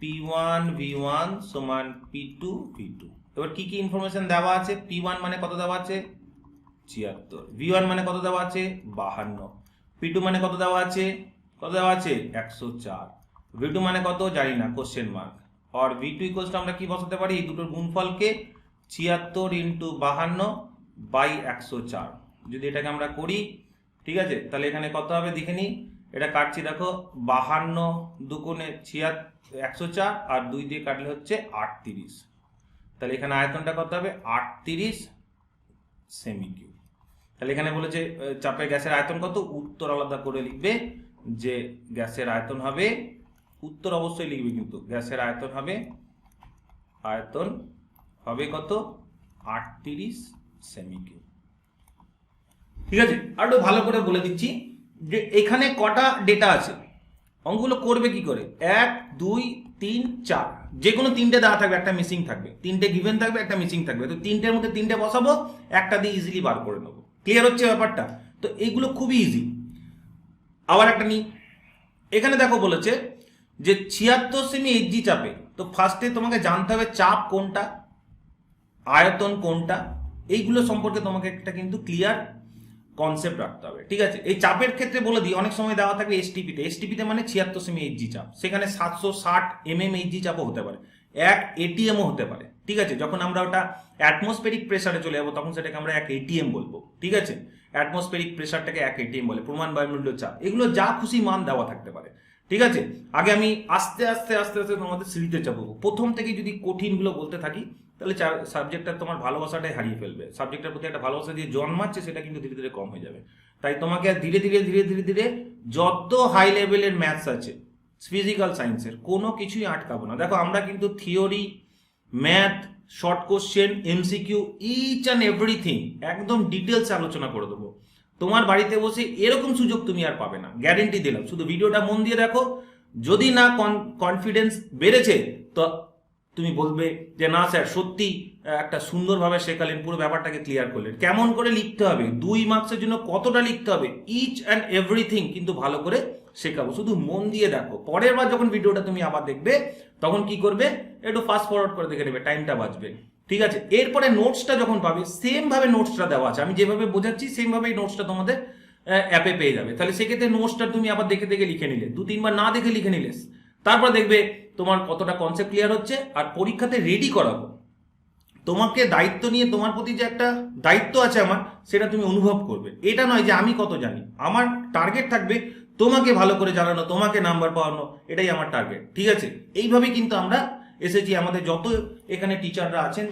P1 V1 সমান P2 V2। এবার কি কি ইনফরমেশন দেওয়া আছে? P1 মানে কত দেওয়া আছে? 76। V1 মানে কত দেওয়া আছে? 52। P2 মানে কত দেওয়া আছে? 104। V2 মানে কত জানি না, কোশ্চেন মার্ক। আর V2 ইকুয়ালস টু আমরা কি বসাতে পারি? এই দুটোর গুণফলকে 76 ইন্টু 52 বাই 104। যদি এটাকে আমরা করি, ঠিক আছে, তাহলে এখানে কত হবে দেখে নিই। এটা কাটছি, দেখো 52 দুগুণে 104 আর 2 দিয়ে কাটলে হচ্ছে 38। তাহলে এখানে আয়তনটা কত হবে? 38 সেমি কিউব। তাহলে এখানে বলেছে চাপে গ্যাসের আয়তন কত, উত্তর আলাদা করে লিখবে যে গ্যাসের আয়তন হবে, উত্তর অবশ্যই লিখবে কিন্তু গ্যাসের আয়তন হবে কত? 38 সেমি কিউব। ঠিক আছে, আর একটু ভালো করে বলে দিচ্ছি যে এখানে কটা ডেটা আছে, অঙ্কগুলো করবে কি করে। 1 2 3 4, যে কোনো তিনটে দেওয়া থাকবে, একটা মিসিং থাকবে, তিনটে গিভেন থাকবে, একটা মিসিং থাকবে। তো তিনটের মধ্যে তিনটে বসাবো, একটা দিয়ে ইজিলি বার করে নেবো। ক্লিয়ার হচ্ছে ব্যাপারটা? তো এইগুলো খুবই ইজি। আবার একটা নিই, এখানে দেখো বলেছে যে 76 সেমি এইচজি চাপে। তো ফার্স্টে তোমাকে জানতে হবে চাপ কোনটা, আয়তন কোনটা, এইগুলো সম্পর্কে তোমাকে একটা কিন্তু ক্লিয়ার কনসেপ্ট রাখতে হবে। ঠিক আছে, এই চাপের ক্ষেত্রে বলে দিই, অনেক সময় দেওয়া থাকবে এসটিপিতে মানে 76 সেমি এইচজি চাপ, সেখানে 760 এইচজি চাপও হতে পারে, 1 এটিএমও হতে পারে। ঠিক আছে, যখন আমরা ওটা অ্যাটমসফেরিক প্রেসারে চলে যাবো তখন সেটাকে আমরা 1 এটিএম বলবো। ঠিক আছে, অ্যাটমসফেরিক প্রেসারটাকে 1 এটিএম বলে, প্রমাণ বায়ুমণ্ডলীয় চাপ। এগুলো যা খুশি মান দেওয়া থাকতে পারে। ঠিক আছে, আগে আমি আস্তে আস্তে তোমাদের সিঁড়িতে চাপবো। প্রথম থেকে যদি কঠিনগুলো বলতে থাকি তাহলে সাবজেক্টটা তোমার ভালোবাসাটাই হারিয়ে ফেলবে। সাবজেক্টের প্রতি একটা ভালোবাসা দিয়ে জন্মাচ্ছে, সেটা কিন্তু ধীরে ধীরে কম হয়ে যাবে। তাই তোমাকে ধীরে ধীরে যত হাই লেভেলের ম্যাথস আছে, ফিজিক্যাল সায়েন্সের, কোনো কিছুই আটকাবো না। দেখো আমরা কিন্তু theory, math, short question, MCQ, each and everything একদম ডিটেলস আলোচনা করে দেবো। তোমার বাড়িতে বসে এরকম সুযোগ তুমি আর পাবে না, গ্যারেন্টি দিলাম। শুধু ভিডিওটা মন দিয়ে দেখো, যদি না কনফিডেন্স বেড়েছে তো তুমি বলবে যে না স্যার সত্যি একটা সুন্দরভাবে শেখালেন, পুরো ব্যাপারটাকে ক্লিয়ার করলেন। কেমন করে লিখতে হবে, 2 মার্কসের জন্য কতটা লিখতে হবে, ইচ অ্যান্ড এভরিথিং কিন্তু ভালো করে শেখাবো, শুধু মন দিয়ে দেখো। পরের বার যখন ভিডিওটা তুমি আবার দেখবে তখন কি করবে, একটু ফাস্ট ফরওয়ার্ড করে দেখে নেবে, টাইমটা বাঁচবে। ঠিক আছে, এরপরে নোটসটা যখন পাবে সেম ভাবে নোটসটা দেওয়া আছে, আমি যেভাবে বোঝাচ্ছি সেম ভাবে নোটসটা তোমাদের অ্যাপে পেয়ে যাবে। তাহলে সেক্ষেত্রে নোটসটা তুমি আবার দেখে লিখে নিলে, 2-3 বার না দেখে লিখে নিলে, তারপর দেখবে তোমার কতটা কনসেপ্ট ক্লিয়ার হচ্ছে। আর পরীক্ষাতে রেডি করাবো তোমাকে, দায়িত্ব নিয়ে তোমার প্রতি যে একটা দায়িত্ব আছে আমার, সেটা তুমি অনুভব করবে। এটা নয় যে আমি কত জানি, আমার টার্গেট থাকবে তোমাকে ভালো করে জানানো, তোমাকে নাম্বার পাওয়ানো, এটাই আমার টার্গেট। ঠিক আছে, এইভাবেই কিন্তু আমরা এসেছি। আমাদের যত এখানে টিচাররা আছেন,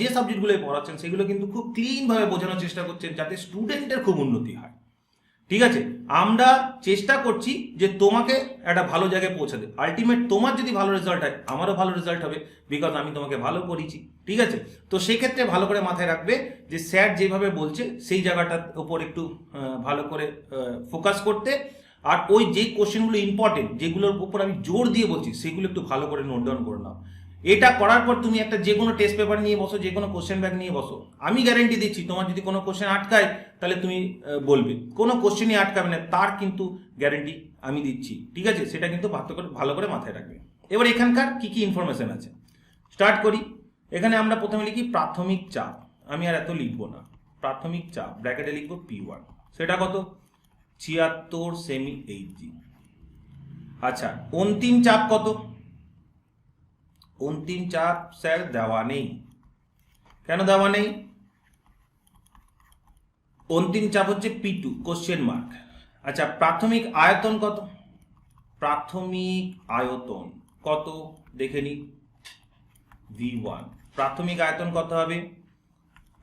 যে সাবজেক্টগুলো পড়াচ্ছেন, সেগুলো কিন্তু খুব ক্লিনভাবে বোঝানোর চেষ্টা করছেন যাতে স্টুডেন্টের খুব উন্নতি হয়। ঠিক আছে, আমরা চেষ্টা করছি যে তোমাকে একটা ভালো জায়গায় পৌঁছাতে। আলটিমেট তোমার যদি ভালো রেজাল্ট হয়, আমারও ভালো রেজাল্ট হবে, বিকজ আমি তোমাকে ভালো করেছি। ঠিক আছে, তো সেই ক্ষেত্রে ভালো করে মাথায় রাখবে যে স্যার যেভাবে বলছে সেই জায়গাটার উপর একটু ভালো করে ফোকাস করতে। আর ওই যে কোশ্চেনগুলো ইম্পর্টেন্ট, যেগুলোর উপর আমি জোর দিয়ে বলছি, সেগুলো একটু ভালো করে নোট ডাউন করে নাও। এটা করার পর তুমি একটা যে কোনো টেস্ট পেপার নিয়ে বসো, যে কোনো কোশ্চেন ব্যাংক নিয়ে বসো, আমি গ্যারেন্টি দিচ্ছি তোমার যদি কোনো কোশ্চেন আটকায় তাহলে তুমি বলবে, কোনো কোশ্চেনই আটকাবে না, তার কিন্তু গ্যারেন্টি আমি দিচ্ছি। ঠিক আছে, সেটা কিন্তু ভালো করে মাথায় রাখবে। এবার এখানকার কি কি ইনফরমেশন আছে স্টার্ট করি। এখানে আমরা প্রথমে লিখি প্রাথমিক চাপ, আমি আর এত লিখবো না। প্রাথমিক চাপ ব্র্যাকেটে লিখবো P1, সেটা কত? 76 সেমি এইচজি। আচ্ছা, অন্তিম চাপ কত? অন্তিম চাপ স্যার দেওয়া নেই। কেন দেওয়া নেই? অন্তিম চাপ হচ্ছে P2, কোশ্চেন মার্ক। আচ্ছা, প্রাথমিক আয়তন কত? প্রাথমিক আয়তন কত দেখে নি, V1। প্রাথমিক আয়তন কত হবে?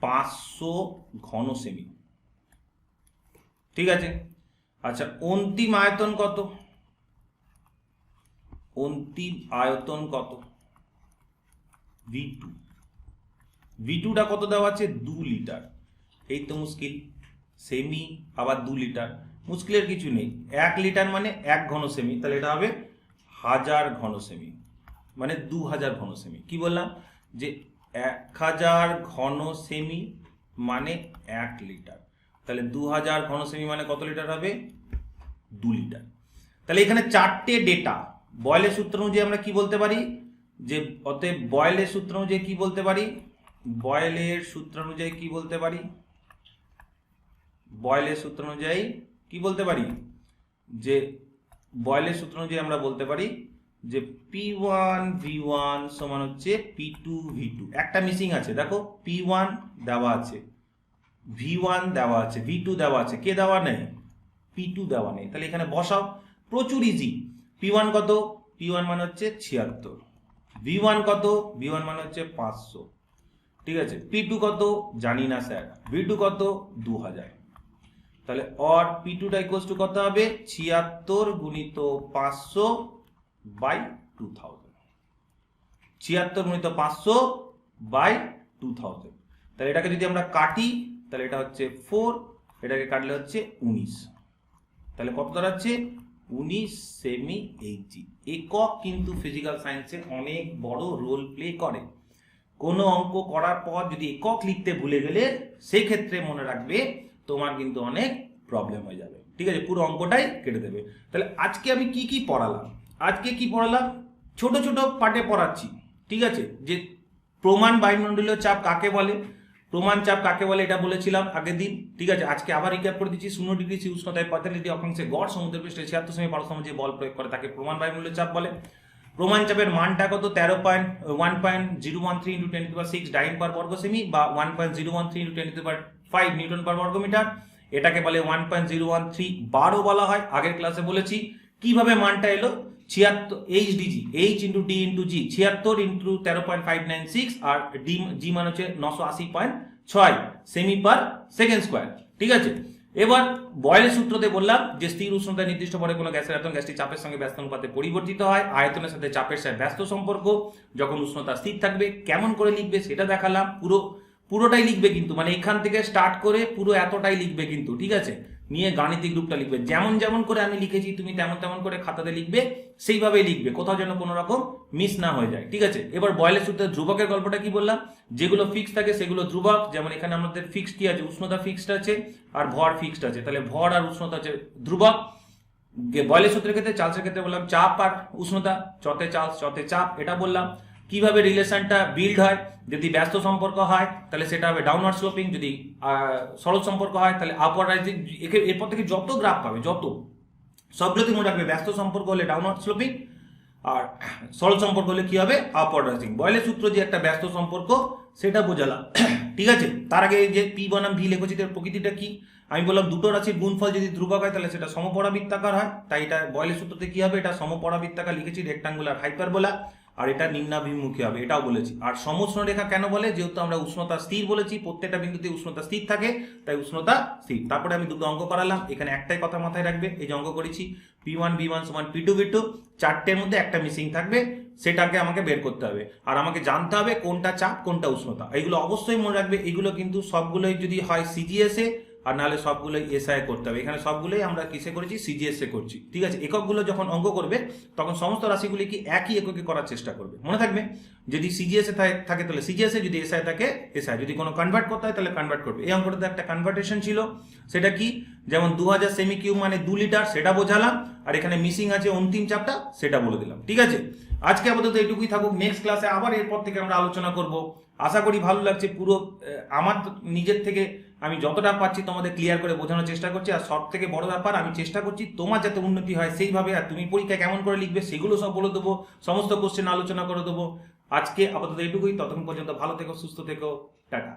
500 ঘন সেমি। ঠিক আছে, আচ্ছা অন্তিম আয়তন কত? অন্তিম আয়তন কত? V2। V2টা কত দেওয়া আছে? 2 লিটার। এই তো মুশকিল, সেমি আবার 2 লিটার, মুশকিলের কিছু নেই। 1 লিটার মানে 1 ঘন সেমি, তাহলে এটা হবে 1000 ঘন সেমি, মানে 2000 ঘন সেমি। কি বললাম? যে 1000 ঘন সেমি মানে 1 লিটার, তাহলে 2000 ঘন সেমি মানে কত লিটার হবে? 2 লিটার। তাহলে এখানে 4টে ডেটা, বয়েলের সূত্র অনুযায়ী আমরা কি বলতে পারি যে অতএব বয়েলের সূত্র অনুযায়ী কি বলতে পারি বয়েলের সূত্র অনুযায়ী কি বলতে পারি বয়েলের সূত্র অনুযায়ী কি বলতে পারি যে বয়েলের সূত্র অনুযায়ী আমরা বলতে পারি যে P1 V1 সমান হচ্ছে P2 V2। একটা মিসিং আছে, দেখো P1 দেওয়া আছে, V1 দেওয়া আছে, V2 দেওয়া আছে, কে দেওয়া নেই? P2 দেওয়া নেই। তাহলে এখানে বসাও, প্রচুর ইজি। P1 কত? P1 মানে হচ্ছে 76। V1 কত? V1 মানে হচ্ছে 500। ঠিক আছে, P2 কত জানি না স্যার, V2 কত 2000। তাহলে অর P2 টা ইকুয়ালস টু কত হবে? 76 গুণিত 500 বাই 2000। 76 গুণিত 500 বাই 2000। তাহলে এটাকে যদি আমরা কাটি তাহলে এটা হচ্ছে 4, এটাকে কাটলে হচ্ছে 19। তাহলে কত দাঁড়াচ্ছে? 19 সেমি এইচজি। একক কিন্তু ফিজিক্যাল সায়েন্সে অনেক বড় রোল প্লে করে। কোনো অঙ্ক করার পর যদি একক লিখতে ভুলে গেলে সেই ক্ষেত্রে মনে রাখবে তোমার কিন্তু অনেক প্রবলেম হয়ে যাবে। ঠিক আছে, পুরো অঙ্কটাই কেটে দেবে। তাহলে আজকে আমি কি কি পড়ালাম? আজকে কি পড়ালাম? ছোট ছোট পার্টে পড়াচ্ছি। ঠিক আছে, যে প্রমাণ বায়ুমণ্ডলীয় চাপ কাকে বলে, প্রমাণ চাপ কাকে বলে এটা বলেছিলাম আগের দিন। ঠিক আছে, আজকে আবার রিক্যাপ করে দিচ্ছি। 0 ডিগ্রি সি উষ্ণতায় 45 ডিগ্রি অক্ষাংশে গড় সমুদ্রপৃষ্ঠে 76 সেমি পারদ যে বল প্রয়োগ করে তাকে প্রমাণ বায়ুমণ্ডলীয় চাপ বলে। প্রমাণ চাপের মানটা কত? 1.013 × 10⁶ ডাইন পার বর্গ সেমি বা 1.013 × 10⁵ নিউটন পার বর্গ মিটার। এটাকে বলে 1.013 বারও বলা হয়, আগের ক্লাসে বলেছি। কিভাবে মানটা এলো? 76 HDG, H × D × G, 76 × 13.596 আর জি মান হচ্ছে 980.6 সেমি পার সেকেন্ড স্কোয়ার। ঠিক আছে, এবার বয়েলের সূত্রতে বললাম যে স্থির উষ্ণতায় নির্দিষ্ট পরে কোনো গ্যাসের আয়তন গ্যাসটি চাপের সঙ্গে ব্যস্ত অনুপাতে পরিবর্তিত হয়। আয়তনের সাথে চাপের সাথে ব্যস্ত সম্পর্ক। যখন উষ্ণতা স্থির থাকবে কেমন করে লিখবে সেটা দেখালাম। পুরোটাই লিখবে কিন্তু, মানে এখান থেকে স্টার্ট করে পুরো এতটাই লিখবে কিন্তু। ঠিক আছে, নিয়ে গাণিতিক রূপটা লিখবে যেমন যেমন করে আমি লিখেছি তুমি তেমন তেমন করে খাতাতে লিখবে, সেইভাবেই লিখবে, কোথাও যেন কোনো রকম মিস না হয়ে যায়। ঠিক আছে, এবার বয়েলের সূত্রে ধ্রুবকের গল্পটা কি বললাম? যেগুলো ফিক্স থাকে সেগুলো ধ্রুবক। যেমন এখানে আমাদের ফিক্সড কি আছে? উষ্ণতা ফিক্সড আছে আর ভর ফিক্সড আছে। তাহলে ভর আর উষ্ণতা আছে ধ্রুবক। বয়েলের সূত্রের ক্ষেত্রে চার্লসের ক্ষেত্রে বললাম চাপ আর উষ্ণতা, চতে চার্লস চতে চাপ, এটা বললাম। কিভাবে রিলেশনটা বিল্ড হয়? যদি ব্যস্ত সম্পর্ক হয় তাহলে সেটা হবে ডাউনওয়ার্ড স্লোপিং, যদি সরল সম্পর্ক হয় তাহলে আপওয়ার্ড রাইজিং। এরপর থেকে যত গ্রাফ পাবে যত সবগুলোতে মনে রাখবে ব্যস্ত সম্পর্ক হলে ডাউনওয়ার্ড স্লোপিং আর সরল সম্পর্ক হলে কি হবে? Upward rising. বয়েলের সূত্র যে একটা ব্যস্ত সম্পর্ক সেটা বোঝালাম। ঠিক আছে, তার আগে যে পি বনাম ভি লিখেছি তার প্রকৃতিটা কি আমি বললাম। দুটো রাশির গুণফল যদি ধ্রুবক হয় তাহলে সেটা সমপরাবৃত্তাকার হয়। তাই এটা বয়েলের সূত্রতে কি হবে? এটা সমপরাবৃত্তাকার লিখেছি, রেক্টাঙ্গুলার হাইপারবোলা। আর এটা নিম্নাভিমুখী হবে, এটাও বলেছি। আর সমউষ্ণ রেখা কেন বলে? যেহেতু আমরা উষ্ণতা স্থির বলেছি, প্রত্যেকটা বিন্দুতে উষ্ণতা স্থির থাকে, তাই উষ্ণতা স্থির। তারপরে আমি দুটো অঙ্ক করালাম, এখানে একটাই কথা মাথায় রাখবে। এই যে অঙ্ক করেছি P1 V1 সমান P2 V2, চারটের মধ্যে একটা মিসিং থাকবে, সেটাকে আমাকে বের করতে হবে। আর আমাকে জানতে হবে কোনটা চাপ কোনটা উষ্ণতা, এইগুলো অবশ্যই মনে রাখবে। এগুলো কিন্তু সবগুলোই যদি হয় সিজিএস এ আর নাহলে সবগুলোই এসআই করতে হবে। এখানে সবগুলোই আমরা কিসে করেছি? সিজিএস এ করছি। ঠিক আছে, এককগুলো যখন অঙ্ক করবে তখন সমস্ত রাশিগুলি কি একই এককে করার চেষ্টা করবে। মনে থাকবে যদি সিজিএস এ থাকে তাহলে সিজিএস এ, যদি এসআই থাকে এসআই, যদি কোনো কনভার্ট করতে হয় তাহলে কনভার্ট করবে। এই অঙ্কটাতে একটা কনভার্টেশন ছিল, সেটা কি? যেমন 2000 সেমি কিউব মানে 2 লিটার, সেটা বোঝালাম। আর এখানে মিসিং আছে অন্তিম চাপটা, সেটা বলে দিলাম। ঠিক আছে, আজকে আপাতত এইটুকুই থাকুক। নেক্সট ক্লাসে আবার এরপর থেকে আমরা আলোচনা করব। আশা করি ভালো লাগছে। পুরো আমার নিজের থেকে আমি যতটা পারছি তোমাদের ক্লিয়ার করে বোঝানোর চেষ্টা করছি। আর সব থেকে বড় ব্যাপার, আমি চেষ্টা করছি তোমার যাতে উন্নতি হয় সেইভাবে। আর তুমি পরীক্ষা কেমন করে লিখবে সেগুলো সব বলে দেবো, সমস্ত কোশ্চেন আলোচনা করে দেবো। আজকে আপাতত এইটুকুই। ততক্ষণ পর্যন্ত ভালো থেকো, সুস্থ থেকো, টাটা।